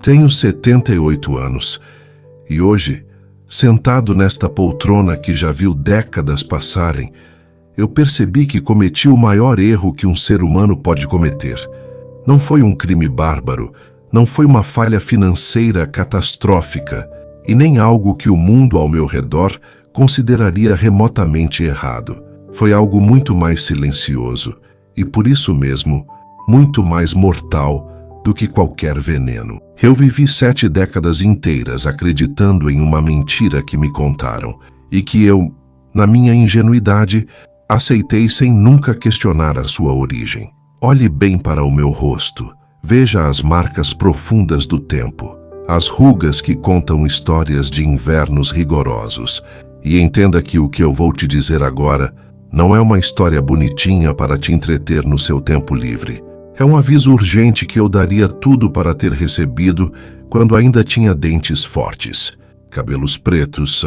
Tenho 78 anos e hoje, sentado nesta poltrona que já viu décadas passarem, eu percebi que cometi o maior erro que um ser humano pode cometer. Não foi um crime bárbaro, não foi uma falha financeira catastrófica e nem algo que o mundo ao meu redor consideraria remotamente errado. Foi algo muito mais silencioso e, por isso mesmo, muito mais mortal do que qualquer veneno. Eu vivi 7 décadas inteiras acreditando em uma mentira que me contaram e que eu, na minha ingenuidade, aceitei sem nunca questionar a sua origem. Olhe bem para o meu rosto. Veja as marcas profundas do tempo, as rugas que contam histórias de invernos rigorosos. E entenda que o que eu vou te dizer agora não é uma história bonitinha para te entreter no seu tempo livre. É um aviso urgente que eu daria tudo para ter recebido quando ainda tinha dentes fortes, cabelos pretos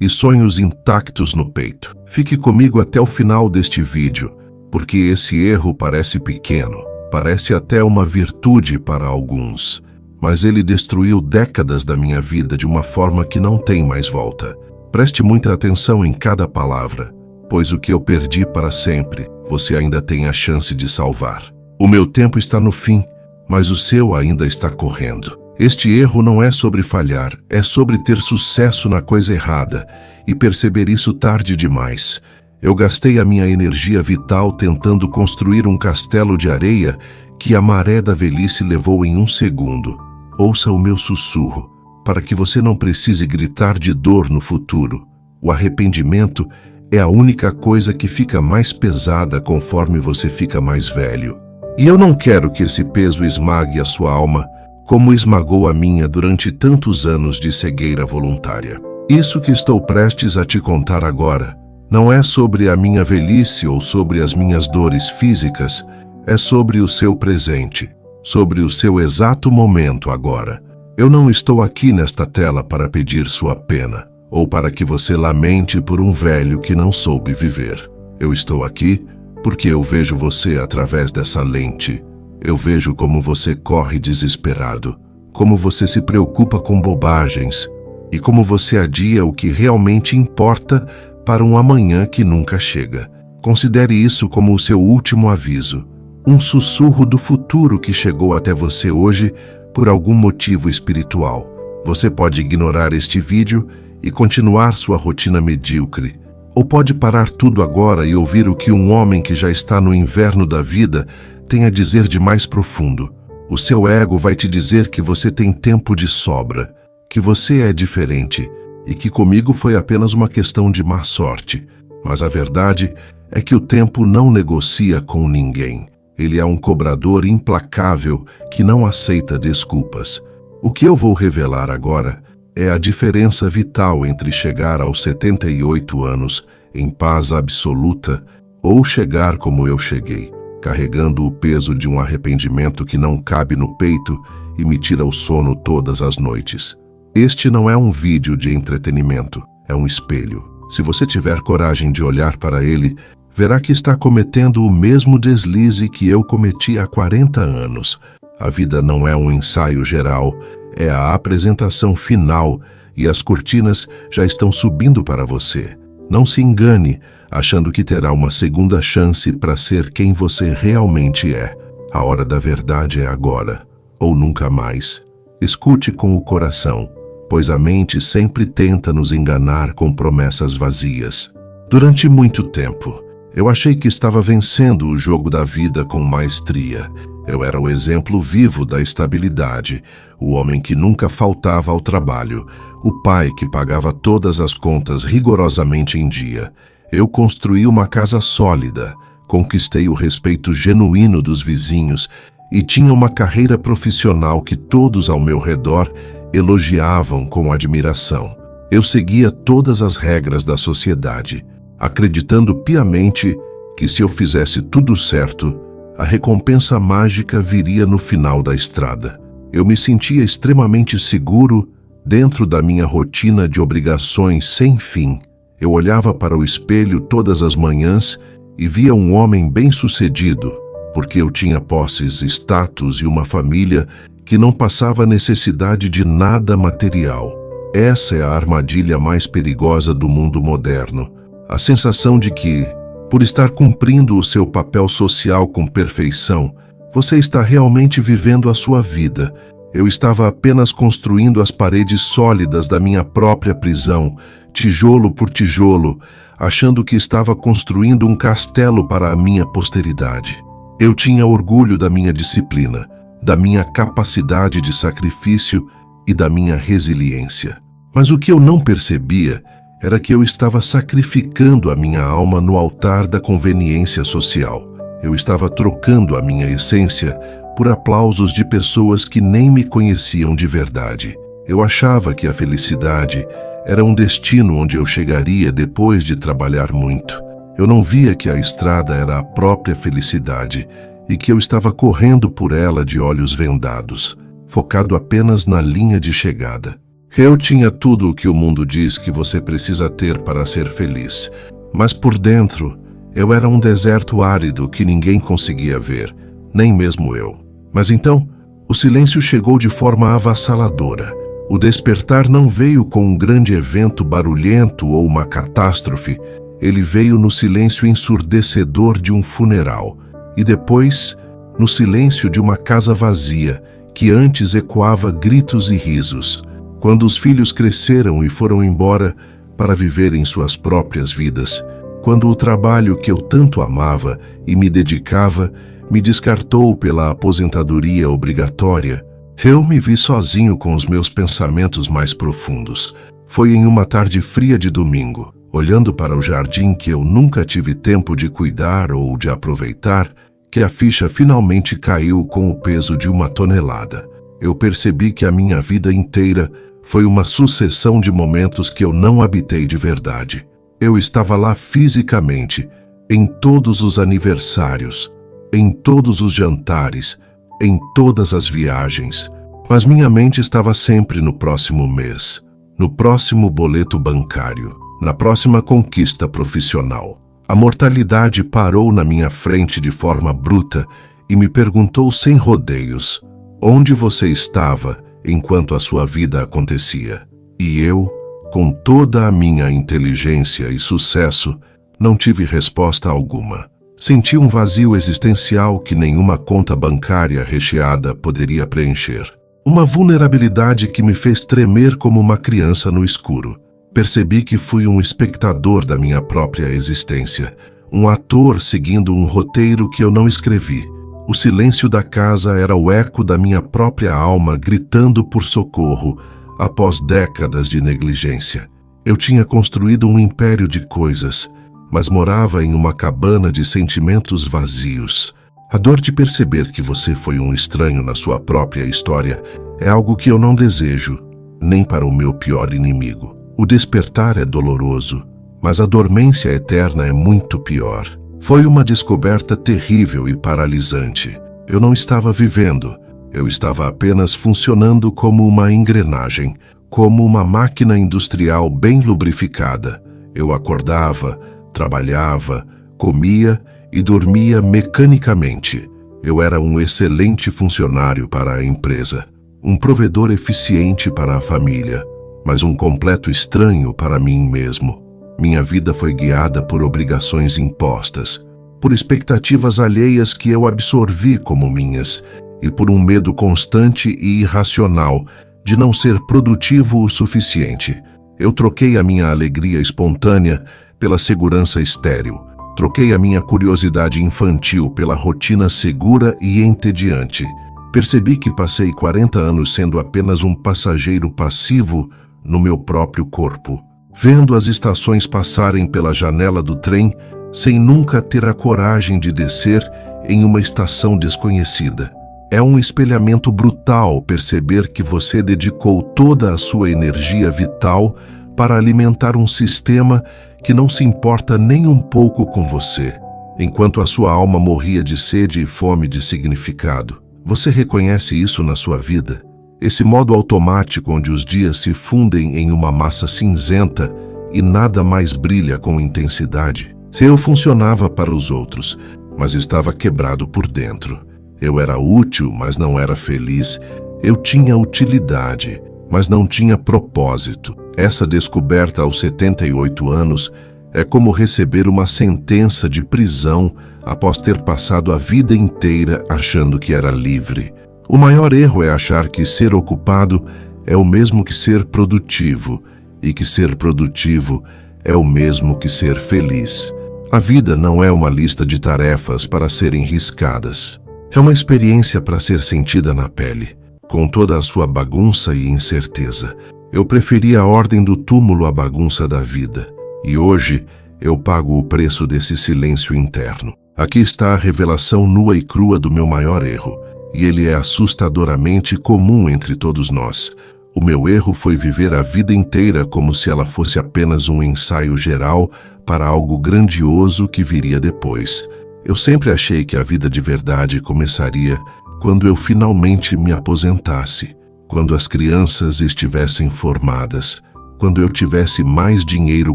e sonhos intactos no peito. Fique comigo até o final deste vídeo, porque esse erro parece pequeno, parece até uma virtude para alguns, mas ele destruiu décadas da minha vida de uma forma que não tem mais volta. Preste muita atenção em cada palavra, pois o que eu perdi para sempre, você ainda tem a chance de salvar. O meu tempo está no fim, mas o seu ainda está correndo. Este erro não é sobre falhar, é sobre ter sucesso na coisa errada e perceber isso tarde demais. Eu gastei a minha energia vital tentando construir um castelo de areia que a maré da velhice levou em 1 segundo. Ouça o meu sussurro, para que você não precise gritar de dor no futuro. O arrependimento é a única coisa que fica mais pesada conforme você fica mais velho. E eu não quero que esse peso esmague a sua alma, como esmagou a minha durante tantos anos de cegueira voluntária. Isso que estou prestes a te contar agora não é sobre a minha velhice ou sobre as minhas dores físicas, é sobre o seu presente, sobre o seu exato momento agora. Eu não estou aqui nesta tela para pedir sua pena, ou para que você lamente por um velho que não soube viver. Eu estou aqui porque eu vejo você através dessa lente. Eu vejo como você corre desesperado, como você se preocupa com bobagens e como você adia o que realmente importa para um amanhã que nunca chega. Considere isso como o seu último aviso, um sussurro do futuro que chegou até você hoje por algum motivo espiritual. Você pode ignorar este vídeo e continuar sua rotina medíocre, ou pode parar tudo agora e ouvir o que um homem que já está no inverno da vida tem a dizer de mais profundo. O seu ego vai te dizer que você tem tempo de sobra, que você é diferente e que comigo foi apenas uma questão de má sorte. Mas a verdade é que o tempo não negocia com ninguém. Ele é um cobrador implacável que não aceita desculpas. O que eu vou revelar agora é a diferença vital entre chegar aos 78 anos em paz absoluta ou chegar como eu cheguei, carregando o peso de um arrependimento que não cabe no peito e me tira o sono todas as noites. Este não é um vídeo de entretenimento, é um espelho. Se você tiver coragem de olhar para ele, verá que está cometendo o mesmo deslize que eu cometi há 40 anos. A vida não é um ensaio geral, é a apresentação final e as cortinas já estão subindo para você. Não se engane, achando que terá uma segunda chance para ser quem você realmente é. A hora da verdade é agora, ou nunca mais. Escute com o coração, pois a mente sempre tenta nos enganar com promessas vazias. Durante muito tempo, eu achei que estava vencendo o jogo da vida com maestria. Eu era o exemplo vivo da estabilidade, o homem que nunca faltava ao trabalho, o pai que pagava todas as contas rigorosamente em dia. Eu construí uma casa sólida, conquistei o respeito genuíno dos vizinhos e tinha uma carreira profissional que todos ao meu redor elogiavam com admiração. Eu seguia todas as regras da sociedade, acreditando piamente que se eu fizesse tudo certo, a recompensa mágica viria no final da estrada. Eu me sentia extremamente seguro dentro da minha rotina de obrigações sem fim. Eu olhava para o espelho todas as manhãs e via um homem bem-sucedido, porque eu tinha posses, status e uma família que não passava necessidade de nada material. Essa é a armadilha mais perigosa do mundo moderno. A sensação de que, por estar cumprindo o seu papel social com perfeição, você está realmente vivendo a sua vida. Eu estava apenas construindo as paredes sólidas da minha própria prisão, tijolo por tijolo, achando que estava construindo um castelo para a minha posteridade. Eu tinha orgulho da minha disciplina, da minha capacidade de sacrifício e da minha resiliência. Mas o que eu não percebia era que eu estava sacrificando a minha alma no altar da conveniência social. Eu estava trocando a minha essência por aplausos de pessoas que nem me conheciam de verdade. Eu achava que a felicidade era um destino onde eu chegaria depois de trabalhar muito. Eu não via que a estrada era a própria felicidade e que eu estava correndo por ela de olhos vendados, focado apenas na linha de chegada. Eu tinha tudo o que o mundo diz que você precisa ter para ser feliz, mas por dentro eu era um deserto árido que ninguém conseguia ver, nem mesmo eu. Mas então, o silêncio chegou de forma avassaladora. O despertar não veio com um grande evento barulhento ou uma catástrofe. Ele veio no silêncio ensurdecedor de um funeral. E depois, no silêncio de uma casa vazia, que antes ecoava gritos e risos. Quando os filhos cresceram e foram embora para viverem suas próprias vidas. Quando o trabalho que eu tanto amava e me dedicava me descartou pela aposentadoria obrigatória, eu me vi sozinho com os meus pensamentos mais profundos. Foi em uma tarde fria de domingo, olhando para o jardim que eu nunca tive tempo de cuidar ou de aproveitar, que a ficha finalmente caiu com o peso de 1 tonelada. Eu percebi que a minha vida inteira foi uma sucessão de momentos que eu não habitei de verdade. Eu estava lá fisicamente, em todos os aniversários, em todos os jantares, em todas as viagens, mas minha mente estava sempre no próximo mês, no próximo boleto bancário, na próxima conquista profissional. A mortalidade parou na minha frente de forma bruta e me perguntou sem rodeios: onde você estava enquanto a sua vida acontecia? E eu, com toda a minha inteligência e sucesso, não tive resposta alguma. Senti um vazio existencial que nenhuma conta bancária recheada poderia preencher. Uma vulnerabilidade que me fez tremer como uma criança no escuro. Percebi que fui um espectador da minha própria existência, um ator seguindo um roteiro que eu não escrevi. O silêncio da casa era o eco da minha própria alma gritando por socorro após décadas de negligência. Eu tinha construído um império de coisas, mas morava em uma cabana de sentimentos vazios. A dor de perceber que você foi um estranho na sua própria história é algo que eu não desejo, nem para o meu pior inimigo. O despertar é doloroso, mas a dormência eterna é muito pior. Foi uma descoberta terrível e paralisante. Eu não estava vivendo, eu estava apenas funcionando como uma engrenagem, como uma máquina industrial bem lubrificada. Eu acordava, trabalhava, comia e dormia mecanicamente. Eu era um excelente funcionário para a empresa, um provedor eficiente para a família, mas um completo estranho para mim mesmo. Minha vida foi guiada por obrigações impostas, por expectativas alheias que eu absorvi como minhas e por um medo constante e irracional de não ser produtivo o suficiente. Eu troquei a minha alegria espontânea pela segurança estéril. Troquei a minha curiosidade infantil pela rotina segura e entediante. Percebi que passei 40 anos sendo apenas um passageiro passivo no meu próprio corpo, vendo as estações passarem pela janela do trem sem nunca ter a coragem de descer em uma estação desconhecida. É um espelhamento brutal perceber que você dedicou toda a sua energia vital para alimentar um sistema que não se importa nem um pouco com você, enquanto a sua alma morria de sede e fome de significado. Você reconhece isso na sua vida? Esse modo automático onde os dias se fundem em uma massa cinzenta e nada mais brilha com intensidade? Eu funcionava para os outros, mas estava quebrado por dentro. Eu era útil, mas não era feliz. Eu tinha utilidade, mas não tinha propósito. Essa descoberta aos 78 anos é como receber uma sentença de prisão após ter passado a vida inteira achando que era livre. O maior erro é achar que ser ocupado é o mesmo que ser produtivo, e que ser produtivo é o mesmo que ser feliz. A vida não é uma lista de tarefas para serem riscadas. É uma experiência para ser sentida na pele, com toda a sua bagunça e incerteza. Eu preferi a ordem do túmulo à bagunça da vida, e hoje eu pago o preço desse silêncio interno. Aqui está a revelação nua e crua do meu maior erro, e ele é assustadoramente comum entre todos nós. O meu erro foi viver a vida inteira como se ela fosse apenas um ensaio geral para algo grandioso que viria depois. Eu sempre achei que a vida de verdade começaria quando eu finalmente me aposentasse, quando as crianças estivessem formadas, quando eu tivesse mais dinheiro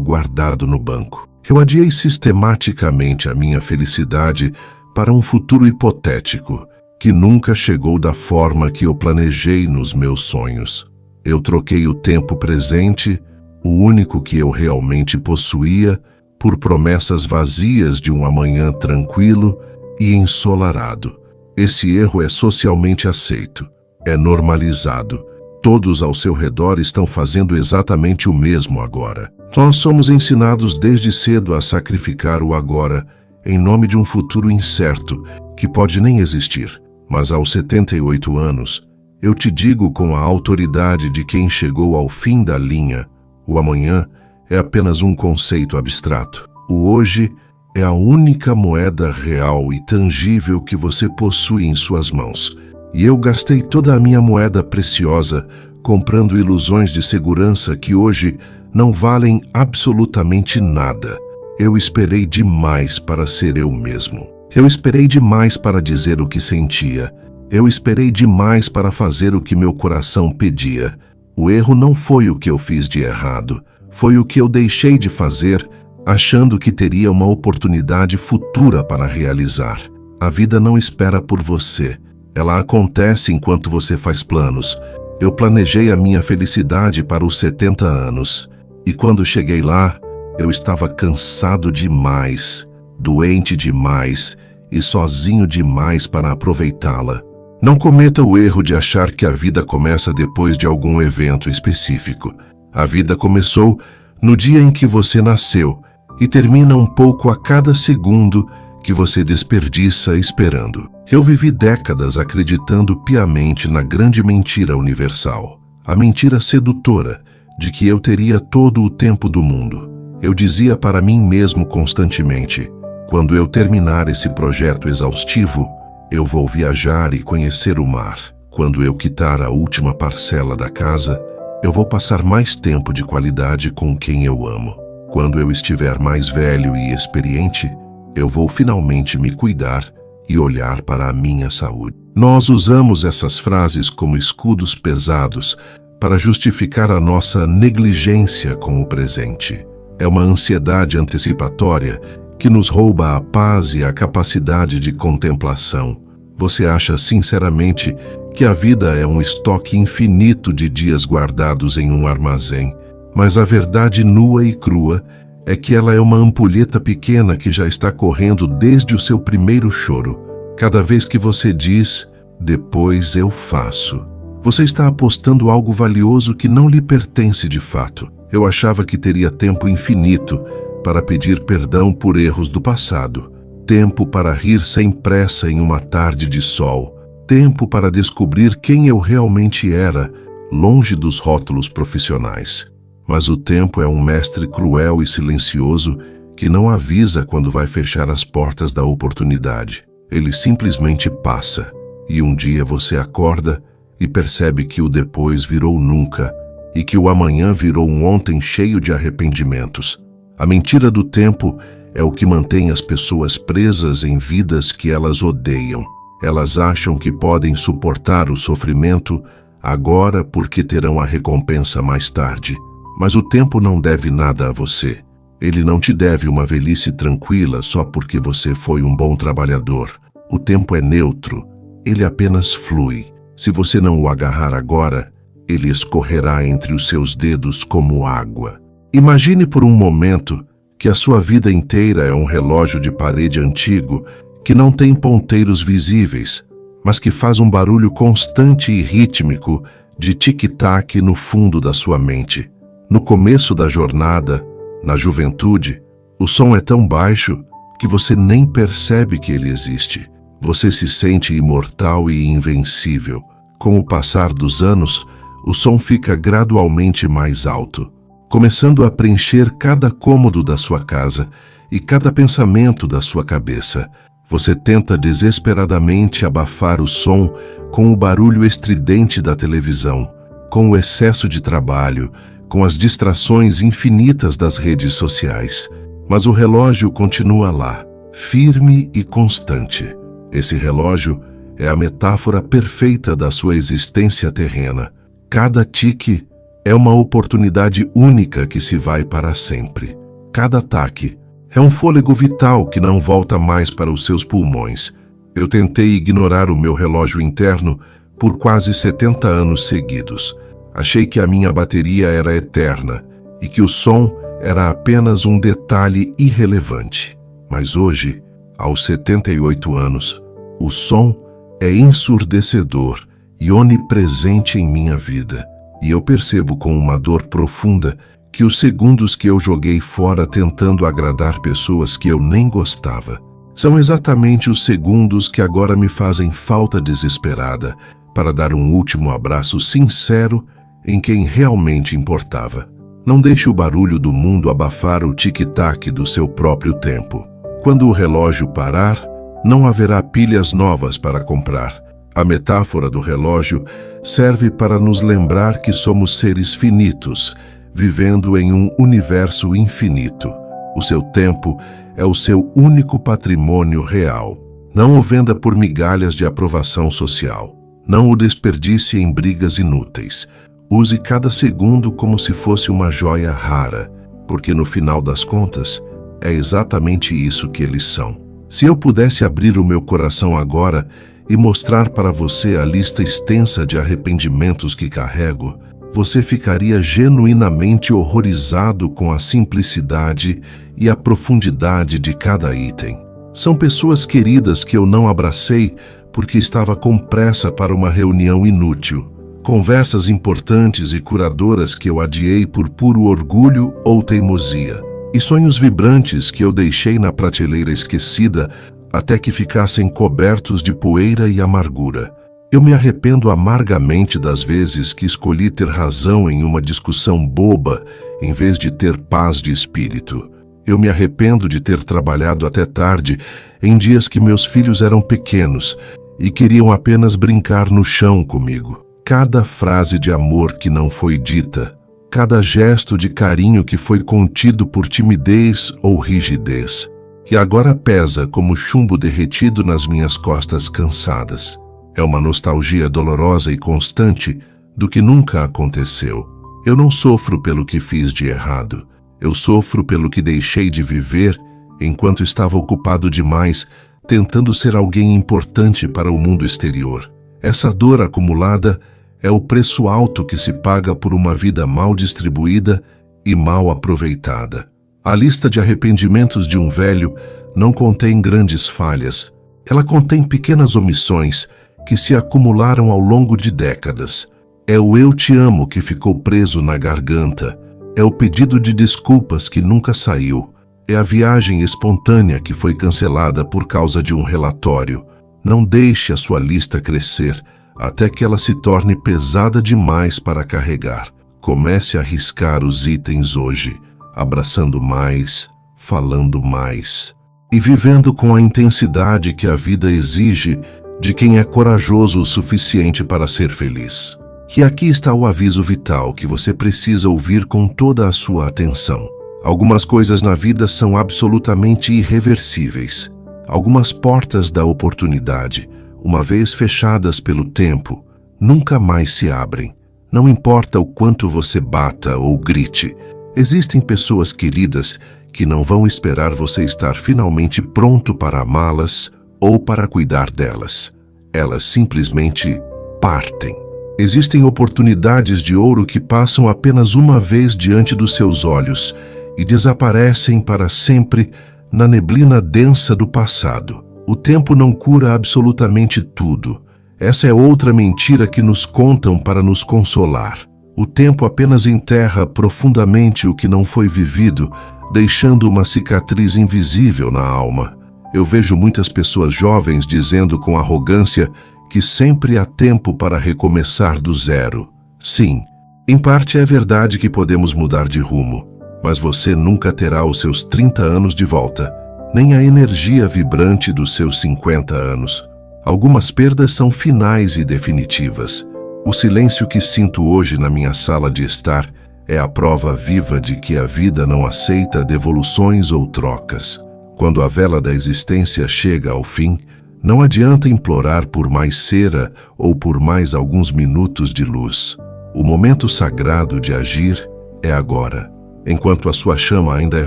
guardado no banco. Eu adiei sistematicamente a minha felicidade para um futuro hipotético, que nunca chegou da forma que eu planejei nos meus sonhos. Eu troquei o tempo presente, o único que eu realmente possuía, por promessas vazias de um amanhã tranquilo e ensolarado. Esse erro é socialmente aceito, é normalizado. Todos ao seu redor estão fazendo exatamente o mesmo agora. Nós somos ensinados desde cedo a sacrificar o agora em nome de um futuro incerto que pode nem existir. Mas aos 78 anos, eu te digo com a autoridade de quem chegou ao fim da linha, o amanhã é apenas um conceito abstrato. O hoje é a única moeda real e tangível que você possui em suas mãos. E eu gastei toda a minha moeda preciosa comprando ilusões de segurança que hoje não valem absolutamente nada. Eu esperei demais para ser eu mesmo. Eu esperei demais para dizer o que sentia. Eu esperei demais para fazer o que meu coração pedia. O erro não foi o que eu fiz de errado. Foi o que eu deixei de fazer, achando que teria uma oportunidade futura para realizar. A vida não espera por você. Ela acontece enquanto você faz planos. Eu planejei a minha felicidade para os 70 anos. E quando cheguei lá, eu estava cansado demais, doente demais e sozinho demais para aproveitá-la. Não cometa o erro de achar que a vida começa depois de algum evento específico. A vida começou no dia em que você nasceu e termina um pouco a cada segundo que você desperdiça esperando. Eu vivi décadas acreditando piamente na grande mentira universal, a mentira sedutora de que eu teria todo o tempo do mundo. Eu dizia para mim mesmo constantemente: quando eu terminar esse projeto exaustivo, eu vou viajar e conhecer o mar. Quando eu quitar a última parcela da casa, eu vou passar mais tempo de qualidade com quem eu amo. Quando eu estiver mais velho e experiente, eu vou finalmente me cuidar e olhar para a minha saúde. Nós usamos essas frases como escudos pesados para justificar a nossa negligência com o presente. É uma ansiedade antecipatória que nos rouba a paz e a capacidade de contemplação. Você acha sinceramente que a vida é um estoque infinito de dias guardados em um armazém, mas a verdade nua e crua é que ela é uma ampulheta pequena que já está correndo desde o seu primeiro choro. Cada vez que você diz, depois eu faço, você está apostando algo valioso que não lhe pertence de fato. Eu achava que teria tempo infinito para pedir perdão por erros do passado, tempo para rir sem pressa em uma tarde de sol, tempo para descobrir quem eu realmente era, longe dos rótulos profissionais. Mas o tempo é um mestre cruel e silencioso que não avisa quando vai fechar as portas da oportunidade. Ele simplesmente passa, e um dia você acorda e percebe que o depois virou nunca, e que o amanhã virou um ontem cheio de arrependimentos. A mentira do tempo é o que mantém as pessoas presas em vidas que elas odeiam. Elas acham que podem suportar o sofrimento agora porque terão a recompensa mais tarde. Mas o tempo não deve nada a você. Ele não te deve uma velhice tranquila só porque você foi um bom trabalhador. O tempo é neutro. Ele apenas flui, Se você não o agarrar agora, ele escorrerá entre os seus dedos como água. Imagine por um momento que a sua vida inteira é um relógio de parede antigo que não tem ponteiros visíveis, mas que faz um barulho constante e rítmico de tic-tac no fundo da sua mente. No começo da jornada, na juventude, o som é tão baixo que você nem percebe que ele existe. Você se sente imortal e invencível. Com o passar dos anos, o som fica gradualmente mais alto, começando a preencher cada cômodo da sua casa e cada pensamento da sua cabeça. Você tenta desesperadamente abafar o som com o barulho estridente da televisão, com o excesso de trabalho, com as distrações infinitas das redes sociais. Mas o relógio continua lá, firme e constante. Esse relógio é a metáfora perfeita da sua existência terrena. Cada tique é uma oportunidade única que se vai para sempre. Cada taque é um fôlego vital que não volta mais para os seus pulmões. Eu tentei ignorar o meu relógio interno por quase 70 anos seguidos. Achei que a minha bateria era eterna e que o som era apenas um detalhe irrelevante. Mas hoje, aos 78 anos, o som é ensurdecedor e onipresente em minha vida. E eu percebo com uma dor profunda que os segundos que eu joguei fora tentando agradar pessoas que eu nem gostava são exatamente os segundos que agora me fazem falta desesperada para dar um último abraço sincero em quem realmente importava. Não deixe o barulho do mundo abafar o tic-tac do seu próprio tempo. Quando o relógio parar, não haverá pilhas novas para comprar. A metáfora do relógio serve para nos lembrar que somos seres finitos, vivendo em um universo infinito. O seu tempo é o seu único patrimônio real. Não o venda por migalhas de aprovação social. Não o desperdice em brigas inúteis. Use cada segundo como se fosse uma joia rara, porque no final das contas, é exatamente isso que eles são. Se eu pudesse abrir o meu coração agora e mostrar para você a lista extensa de arrependimentos que carrego, você ficaria genuinamente horrorizado com a simplicidade e a profundidade de cada item. São pessoas queridas que eu não abracei porque estava com pressa para uma reunião inútil. Conversas importantes e curadoras que eu adiei por puro orgulho ou teimosia. E sonhos vibrantes que eu deixei na prateleira esquecida até que ficassem cobertos de poeira e amargura. Eu me arrependo amargamente das vezes que escolhi ter razão em uma discussão boba em vez de ter paz de espírito. Eu me arrependo de ter trabalhado até tarde em dias que meus filhos eram pequenos e queriam apenas brincar no chão comigo. Cada frase de amor que não foi dita, cada gesto de carinho que foi contido por timidez ou rigidez, e agora pesa como chumbo derretido nas minhas costas cansadas. É uma nostalgia dolorosa e constante do que nunca aconteceu. Eu não sofro pelo que fiz de errado. Eu sofro pelo que deixei de viver enquanto estava ocupado demais tentando ser alguém importante para o mundo exterior. Essa dor acumulada é o preço alto que se paga por uma vida mal distribuída e mal aproveitada. A lista de arrependimentos de um velho não contém grandes falhas. Ela contém pequenas omissões que se acumularam ao longo de décadas. É o eu te amo que ficou preso na garganta. É o pedido de desculpas que nunca saiu. É a viagem espontânea que foi cancelada por causa de um relatório. Não deixe a sua lista crescer até que ela se torne pesada demais para carregar. Comece a riscar os itens hoje, abraçando mais, falando mais e vivendo com a intensidade que a vida exige de quem é corajoso o suficiente para ser feliz. E aqui está o aviso vital que você precisa ouvir com toda a sua atenção. Algumas coisas na vida são absolutamente irreversíveis. Algumas portas da oportunidade, uma vez fechadas pelo tempo, nunca mais se abrem. Não importa o quanto você bata ou grite, existem pessoas queridas que não vão esperar você estar finalmente pronto para amá-las ou para cuidar delas. Elas simplesmente partem. Existem oportunidades de ouro que passam apenas uma vez diante dos seus olhos e desaparecem para sempre na neblina densa do passado. O tempo não cura absolutamente tudo. Essa é outra mentira que nos contam para nos consolar. O tempo apenas enterra profundamente o que não foi vivido, deixando uma cicatriz invisível na alma. Eu vejo muitas pessoas jovens dizendo com arrogância que sempre há tempo para recomeçar do zero. Sim, em parte é verdade que podemos mudar de rumo, mas você nunca terá os seus 30 anos de volta, nem a energia vibrante dos seus 50 anos. Algumas perdas são finais e definitivas. O silêncio que sinto hoje na minha sala de estar é a prova viva de que a vida não aceita devoluções ou trocas. Quando a vela da existência chega ao fim, não adianta implorar por mais cera ou por mais alguns minutos de luz. O momento sagrado de agir é agora. Enquanto a sua chama ainda é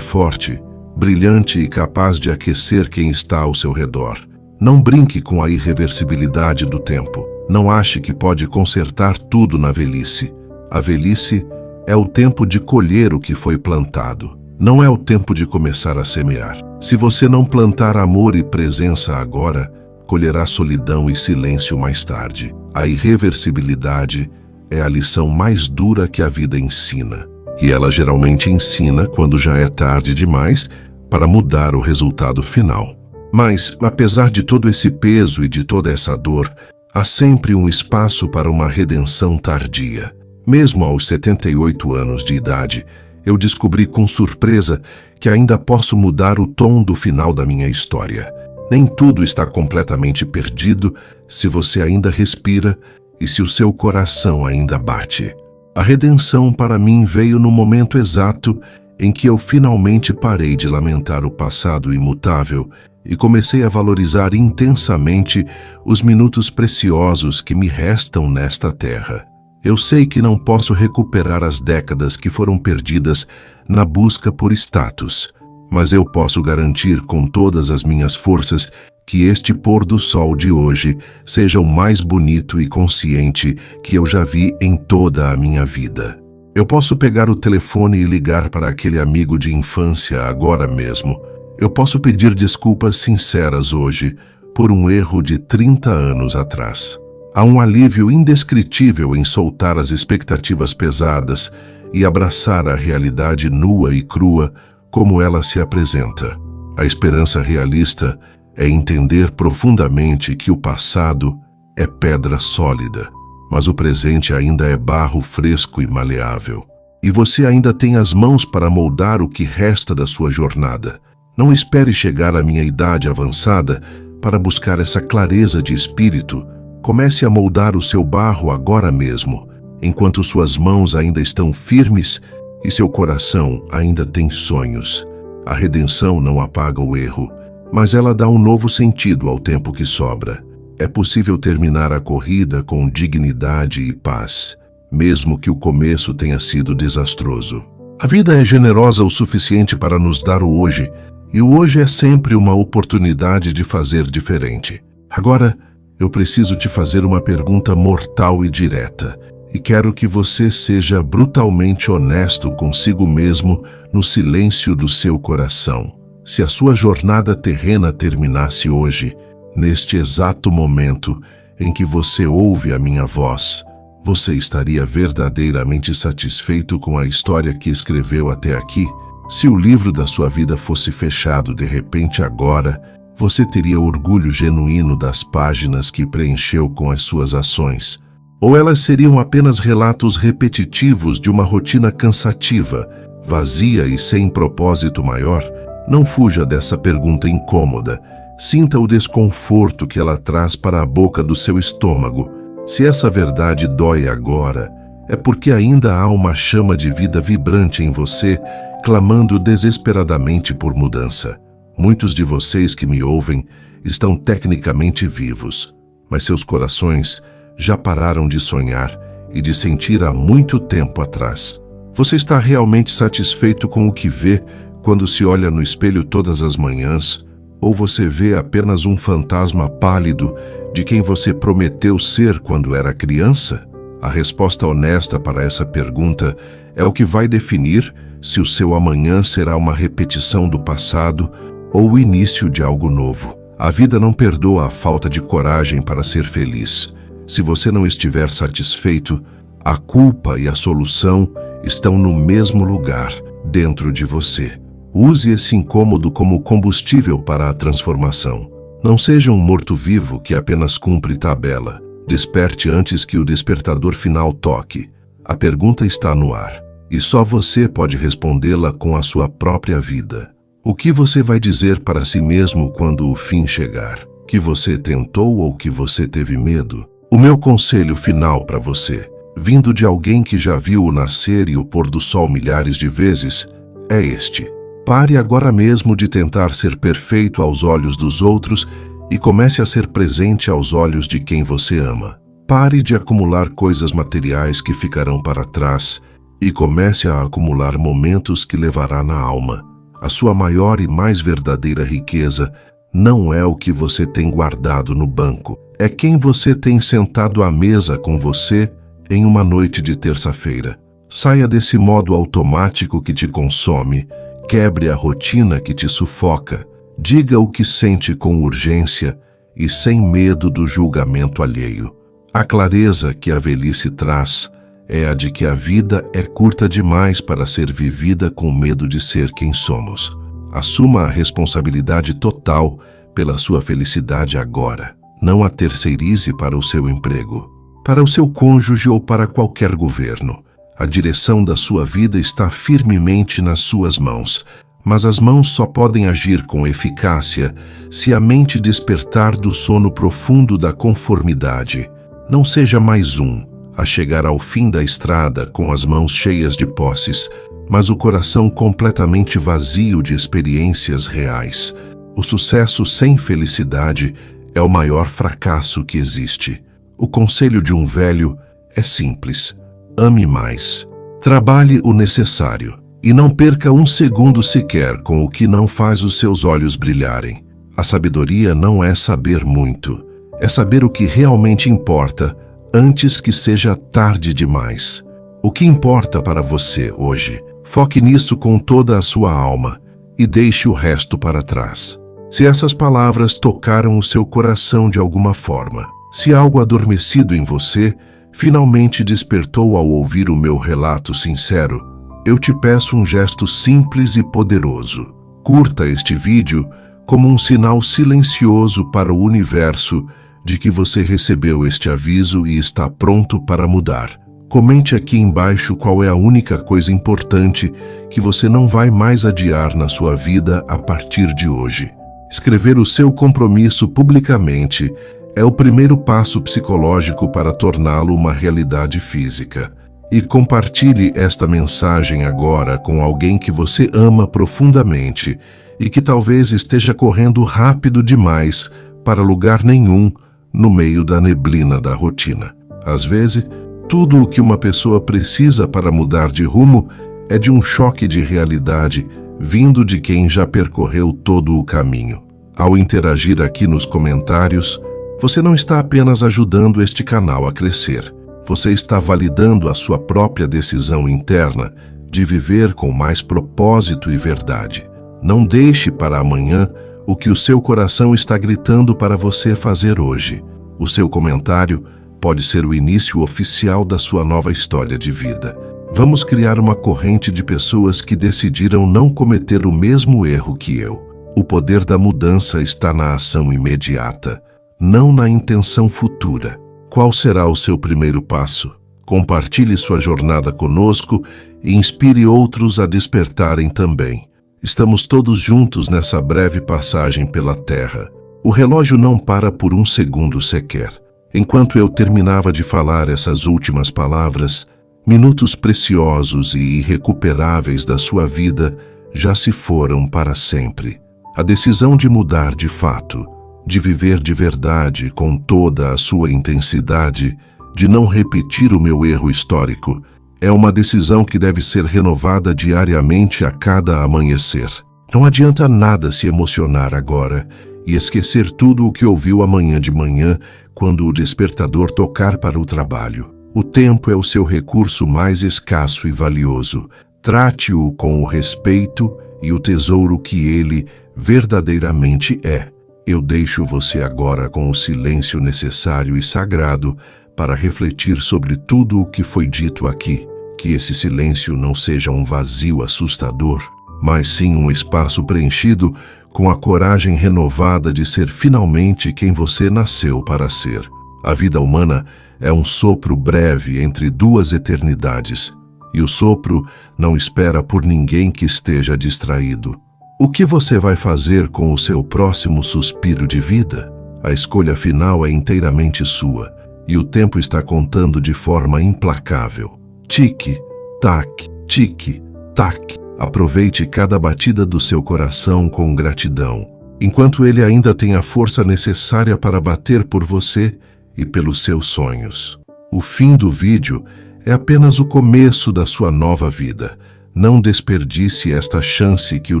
forte, brilhante e capaz de aquecer quem está ao seu redor. Não brinque com a irreversibilidade do tempo. Não ache que pode consertar tudo na velhice. A velhice é o tempo de colher o que foi plantado. Não é o tempo de começar a semear. Se você não plantar amor e presença agora, colherá solidão e silêncio mais tarde. A irreversibilidade é a lição mais dura que a vida ensina. E ela geralmente ensina quando já é tarde demais para mudar o resultado final. Mas, apesar de todo esse peso e de toda essa dor, há sempre um espaço para uma redenção tardia. Mesmo aos 78 anos de idade, eu descobri com surpresa que ainda posso mudar o tom do final da minha história. Nem tudo está completamente perdido se você ainda respira e se o seu coração ainda bate. A redenção para mim veio no momento exato em que eu finalmente parei de lamentar o passado imutável e comecei a valorizar intensamente os minutos preciosos que me restam nesta terra. Eu sei que não posso recuperar as décadas que foram perdidas na busca por status, mas eu posso garantir com todas as minhas forças que este pôr do sol de hoje seja o mais bonito e consciente que eu já vi em toda a minha vida. Eu posso pegar o telefone e ligar para aquele amigo de infância agora mesmo. Eu posso pedir desculpas sinceras hoje por um erro de 30 anos atrás. Há um alívio indescritível em soltar as expectativas pesadas e abraçar a realidade nua e crua como ela se apresenta. A esperança realista é entender profundamente que o passado é pedra sólida, mas o presente ainda é barro fresco e maleável. E você ainda tem as mãos para moldar o que resta da sua jornada. Não espere chegar à minha idade avançada para buscar essa clareza de espírito. Comece a moldar o seu barro agora mesmo, enquanto suas mãos ainda estão firmes e seu coração ainda tem sonhos. A redenção não apaga o erro, mas ela dá um novo sentido ao tempo que sobra. É possível terminar a corrida com dignidade e paz, mesmo que o começo tenha sido desastroso. A vida é generosa o suficiente para nos dar o hoje, e o hoje é sempre uma oportunidade de fazer diferente. Agora, eu preciso te fazer uma pergunta mortal e direta, e quero que você seja brutalmente honesto consigo mesmo no silêncio do seu coração. Se a sua jornada terrena terminasse hoje, neste exato momento em que você ouve a minha voz, você estaria verdadeiramente satisfeito com a história que escreveu até aqui? Se o livro da sua vida fosse fechado de repente agora, você teria orgulho genuíno das páginas que preencheu com as suas ações? Ou elas seriam apenas relatos repetitivos de uma rotina cansativa, vazia e sem propósito maior? Não fuja dessa pergunta incômoda. Sinta o desconforto que ela traz para a boca do seu estômago. Se essa verdade dói agora, é porque ainda há uma chama de vida vibrante em você, clamando desesperadamente por mudança. Muitos de vocês que me ouvem estão tecnicamente vivos, mas seus corações já pararam de sonhar e de sentir há muito tempo atrás. Você está realmente satisfeito com o que vê quando se olha no espelho todas as manhãs? Ou você vê apenas um fantasma pálido de quem você prometeu ser quando era criança? A resposta honesta para essa pergunta é o que vai definir se o seu amanhã será uma repetição do passado ou o início de algo novo. A vida não perdoa a falta de coragem para ser feliz. Se você não estiver satisfeito, a culpa e a solução estão no mesmo lugar, dentro de você. Use esse incômodo como combustível para a transformação. Não seja um morto-vivo que apenas cumpre tabela. Desperte antes que o despertador final toque. A pergunta está no ar, e só você pode respondê-la com a sua própria vida. O que você vai dizer para si mesmo quando o fim chegar? Que você tentou ou que você teve medo? O meu conselho final para você, vindo de alguém que já viu o nascer e o pôr do sol milhares de vezes, é este. Pare agora mesmo de tentar ser perfeito aos olhos dos outros e comece a ser presente aos olhos de quem você ama. Pare de acumular coisas materiais que ficarão para trás e comece a acumular momentos que levará na alma. A sua maior e mais verdadeira riqueza não é o que você tem guardado no banco. É quem você tem sentado à mesa com você em uma noite de terça-feira. Saia desse modo automático que te consome. Quebre a rotina que te sufoca. Diga o que sente com urgência e sem medo do julgamento alheio. A clareza que a velhice traz é a de que a vida é curta demais para ser vivida com medo de ser quem somos. Assuma a responsabilidade total pela sua felicidade agora. Não a terceirize para o seu emprego, para o seu cônjuge ou para qualquer governo. A direção da sua vida está firmemente nas suas mãos, mas as mãos só podem agir com eficácia se a mente despertar do sono profundo da conformidade. Não seja mais um a chegar ao fim da estrada com as mãos cheias de posses, mas o coração completamente vazio de experiências reais. O sucesso sem felicidade é o maior fracasso que existe. O conselho de um velho é simples: ame mais. Trabalhe o necessário e não perca um segundo sequer com o que não faz os seus olhos brilharem. A sabedoria não é saber muito, é saber o que realmente importa antes que seja tarde demais. O que importa para você hoje? Foque nisso com toda a sua alma e deixe o resto para trás. Se essas palavras tocaram o seu coração de alguma forma, se algo adormecido em você finalmente despertou ao ouvir o meu relato sincero, eu te peço um gesto simples e poderoso. Curta este vídeo como um sinal silencioso para o universo de que você recebeu este aviso e está pronto para mudar. Comente aqui embaixo qual é a única coisa importante que você não vai mais adiar na sua vida a partir de hoje. Escrever o seu compromisso publicamente é o primeiro passo psicológico para torná-lo uma realidade física. E compartilhe esta mensagem agora com alguém que você ama profundamente e que talvez esteja correndo rápido demais para lugar nenhum no meio da neblina da rotina. Às vezes, tudo o que uma pessoa precisa para mudar de rumo é de um choque de realidade vindo de quem já percorreu todo o caminho. Ao interagir aqui nos comentários, você não está apenas ajudando este canal a crescer, você está validando a sua própria decisão interna de viver com mais propósito e verdade. Não deixe para amanhã o que o seu coração está gritando para você fazer hoje. O seu comentário pode ser o início oficial da sua nova história de vida. Vamos criar uma corrente de pessoas que decidiram não cometer o mesmo erro que eu. O poder da mudança está na ação imediata, não na intenção futura. Qual será o seu primeiro passo? Compartilhe sua jornada conosco e inspire outros a despertarem também. Estamos todos juntos nessa breve passagem pela Terra. O relógio não para por um segundo sequer. Enquanto eu terminava de falar essas últimas palavras, minutos preciosos e irrecuperáveis da sua vida já se foram para sempre. A decisão de mudar de fato, de viver de verdade com toda a sua intensidade, de não repetir o meu erro histórico, é uma decisão que deve ser renovada diariamente a cada amanhecer. Não adianta nada se emocionar agora e esquecer tudo o que ouviu amanhã de manhã quando o despertador tocar para o trabalho. O tempo é o seu recurso mais escasso e valioso. Trate-o com o respeito e o tesouro que ele verdadeiramente é. Eu deixo você agora com o silêncio necessário e sagrado para refletir sobre tudo o que foi dito aqui. Que esse silêncio não seja um vazio assustador, mas sim um espaço preenchido com a coragem renovada de ser finalmente quem você nasceu para ser. A vida humana é um sopro breve entre duas eternidades, e o sopro não espera por ninguém que esteja distraído. O que você vai fazer com o seu próximo suspiro de vida? A escolha final é inteiramente sua, e o tempo está contando de forma implacável. Tic-tac, tic-tac. Aproveite cada batida do seu coração com gratidão, enquanto ele ainda tem a força necessária para bater por você e pelos seus sonhos. O fim do vídeo é apenas o começo da sua nova vida. Não desperdice esta chance que o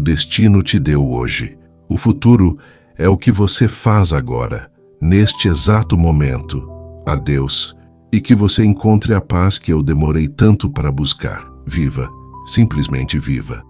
destino te deu hoje. O futuro é o que você faz agora, neste exato momento. Adeus, e que você encontre a paz que eu demorei tanto para buscar. Viva, simplesmente viva.